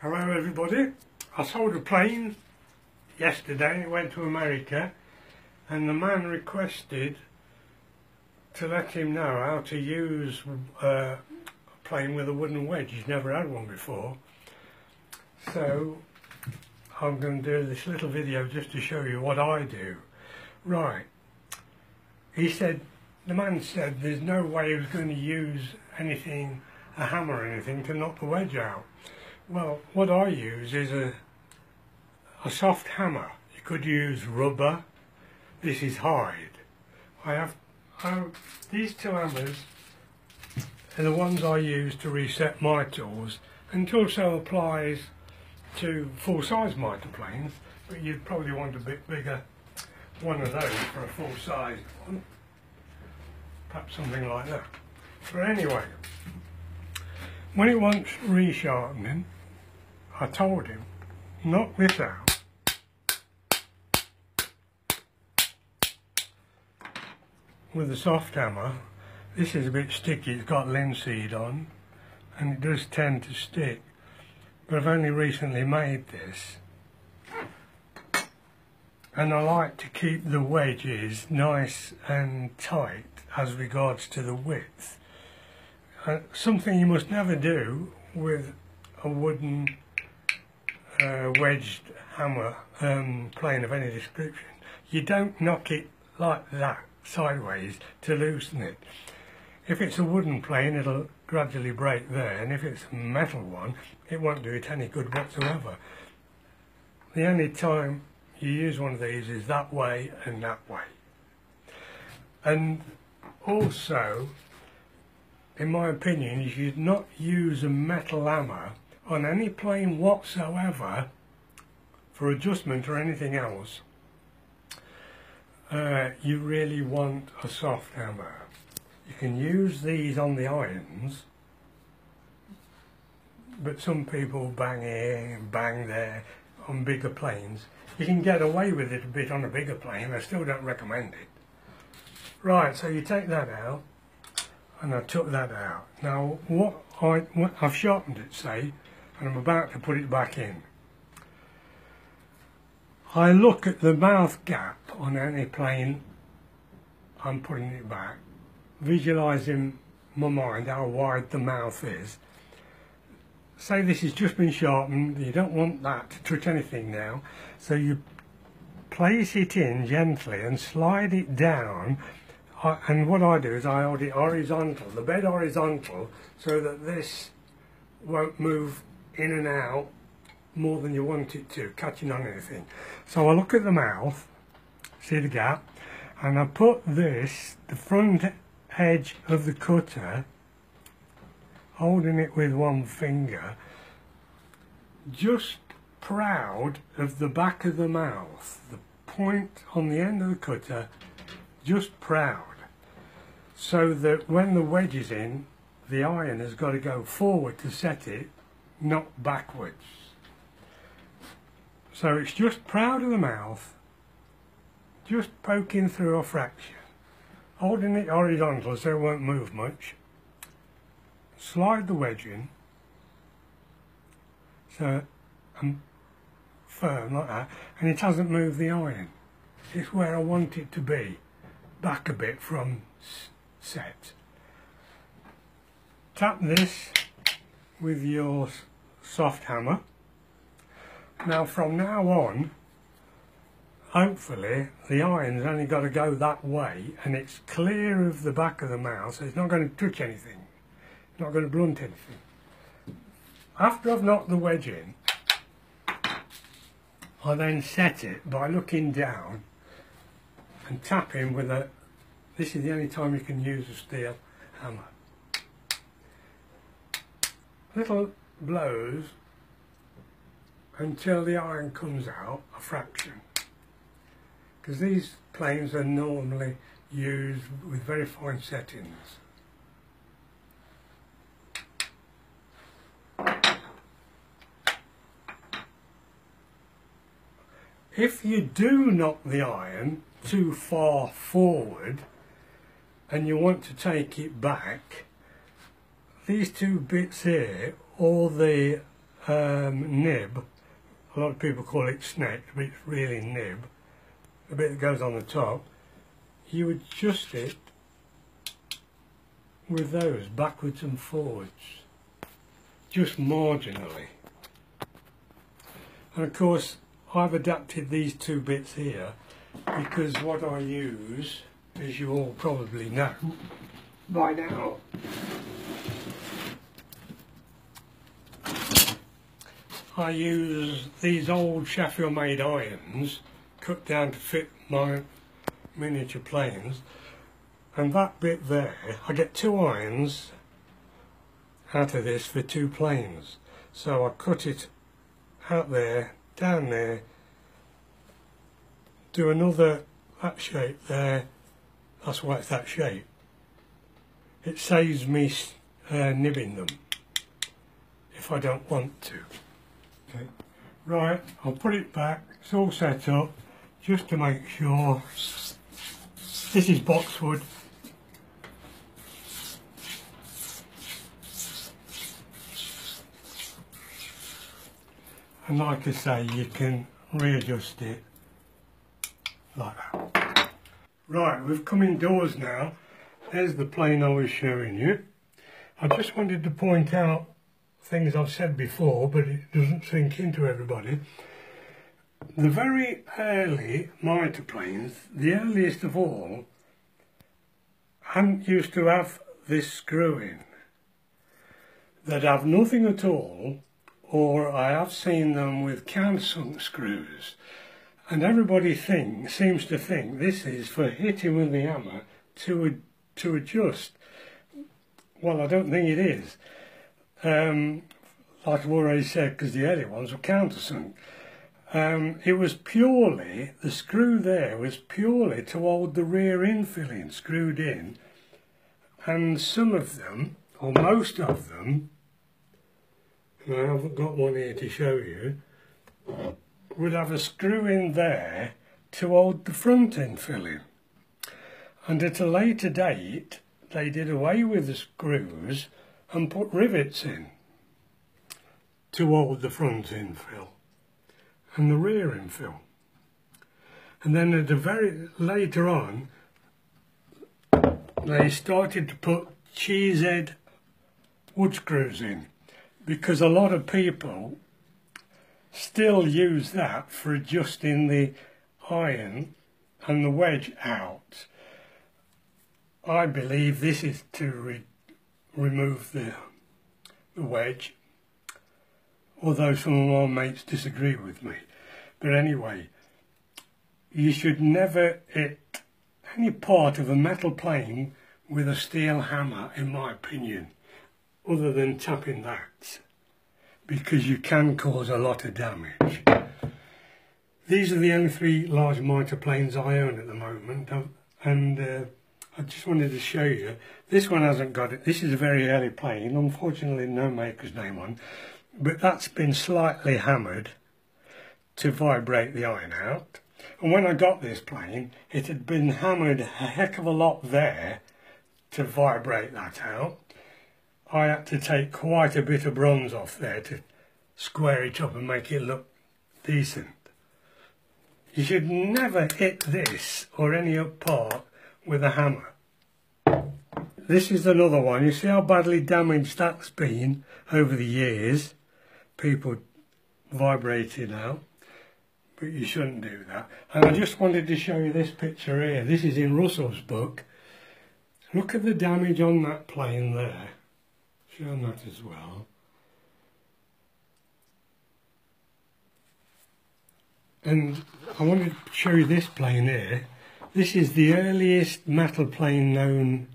Hello everybody. I sold a plane yesterday. It went to America and the man requested to let him know how to use a plane with a wooden wedge. He's never had one before. So I'm going to do this little video just to show you what I do. Right. The man said there's no way he was going to use anything, a hammer or anything, to knock the wedge out. Well, what I use is a soft hammer. You could use rubber. This is hide. I have these two hammers are the ones I use to reset my tools, and it also applies to full-size mitre planes, but you'd probably want a bit bigger one of those for a full-size one. Perhaps something like that. But anyway, when it wants resharpening, I told him, knock this out. With a soft hammer. This is a bit sticky, it's got linseed on, and it does tend to stick. But I've only recently made this. And I like to keep the wedges nice and tight as regards to the width. Something you must never do with a wooden wedged hammer plane of any description. You don't knock it like that sideways to loosen it. If it's a wooden plane, it'll gradually break there, and if it's a metal one, it won't do it any good whatsoever. The only time you use one of these is that way and that way. And also, in my opinion, you should not use a metal hammer on any plane whatsoever for adjustment or anything else. You really want a soft hammer. You can use these on the irons, but some people bang here and bang there on bigger planes. You can get away with it a bit on a bigger plane. I still don't recommend it. Right, so you take that out, and I took that out. Now, I've sharpened it, say, and I'm about to put it back in. I look at the mouth gap on any plane I'm putting it back, visualise in my mind how wide the mouth is. Say this has just been sharpened, you don't want that to touch anything now, so you place it in gently and slide it down. And what I do is I hold it horizontal, the bed horizontal, so that this won't move in and out more than you want it to, catching on anything. So I look at the mouth, see the gap, and I put this, the front edge of the cutter, holding it with one finger, just proud of the back of the mouth, the point on the end of the cutter, just proud, so that when the wedge is in, the iron has got to go forward to set it, not backwards. So it's just proud of the mouth, just poking through a fraction, holding it horizontal so it won't move much. Slide the wedge in, so I'm firm like that, and it hasn't moved the iron. It's where I want it to be, back a bit from set. Tap this with your soft hammer. Now from now on, hopefully the iron's only got to go that way and it's clear of the back of the mouth, so it's not going to touch anything, it's not going to blunt anything. After I've knocked the wedge in, I then set it by looking down and tapping with a, this is the only time you can use a steel hammer. Little blows until the iron comes out a fraction, because these planes are normally used with very fine settings. If you do knock the iron too far forward and you want to take it back, these two bits here, or the nib, a lot of people call it sneck, but it's really nib, the bit that goes on the top, you adjust it with those backwards and forwards, just marginally. And of course I've adapted these two bits here because what I use, as you all probably know by now, I use these old Sheffield made irons cut down to fit my miniature planes, and that bit there, I get 2 irons out of this for 2 planes. So I cut it out there, down there, do another that shape there, that's why it's that shape. It saves me nibbing them if I don't want to. Okay. Right, I'll put it back, it's all set up, just to make sure. This is boxwood. And like I say, you can readjust it like that. Right, we've come indoors now. There's the plane I was showing you. I just wanted to point out things I've said before, but it doesn't sink into everybody. The very early Mitre planes, the earliest of all, hadn't used to have this screw in. They'd have nothing at all, or I have seen them with countersunk screws, and everybody seems to think this is for hitting with the hammer to adjust. Well, I don't think it is. Like I've already said, because the early ones were countersunk. It was purely, the screw there was purely to hold the rear infilling screwed in, and some of them, or most of them, and I haven't got one here to show you, would have a screw in there to hold the front infilling. And at a later date, they did away with the screws and put rivets in to hold the front infill and the rear infill. And then at the very later on, they started to put cheesehead wood screws in, because a lot of people still use that for adjusting the iron and the wedge out. I believe this is to remove the wedge, although some of my mates disagree with me. But anyway, you should never hit any part of a metal plane with a steel hammer, in my opinion, other than tapping that, because you can cause a lot of damage. These are the only 3 large Mitre planes I own at the moment, and I just wanted to show you. This one hasn't got it. This is a very early plane, unfortunately no maker's name on, but that's been slightly hammered to vibrate the iron out. And when I got this plane, it had been hammered a heck of a lot there to vibrate that out. I had to take quite a bit of bronze off there to square it up and make it look decent. You should never hit this or any other part with a hammer. This is another one. You see how badly damaged that's been over the years. People vibrating out, but you shouldn't do that. And I just wanted to show you this picture here. This is in Russell's book. Look at the damage on that plane there. Show that as well. And I wanted to show you this plane here. This is the earliest metal plane known,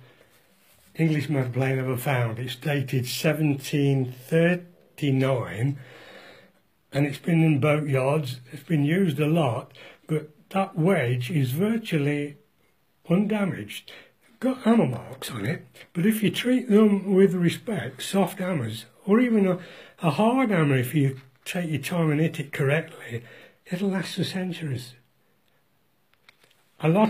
English metal plane ever found. It's dated 1739, and it's been in boat yards. It's been used a lot, but that wedge is virtually undamaged. Got hammer marks on it, but if you treat them with respect, soft hammers, or even a hard hammer, if you take your time and hit it correctly, it'll last for centuries. A lot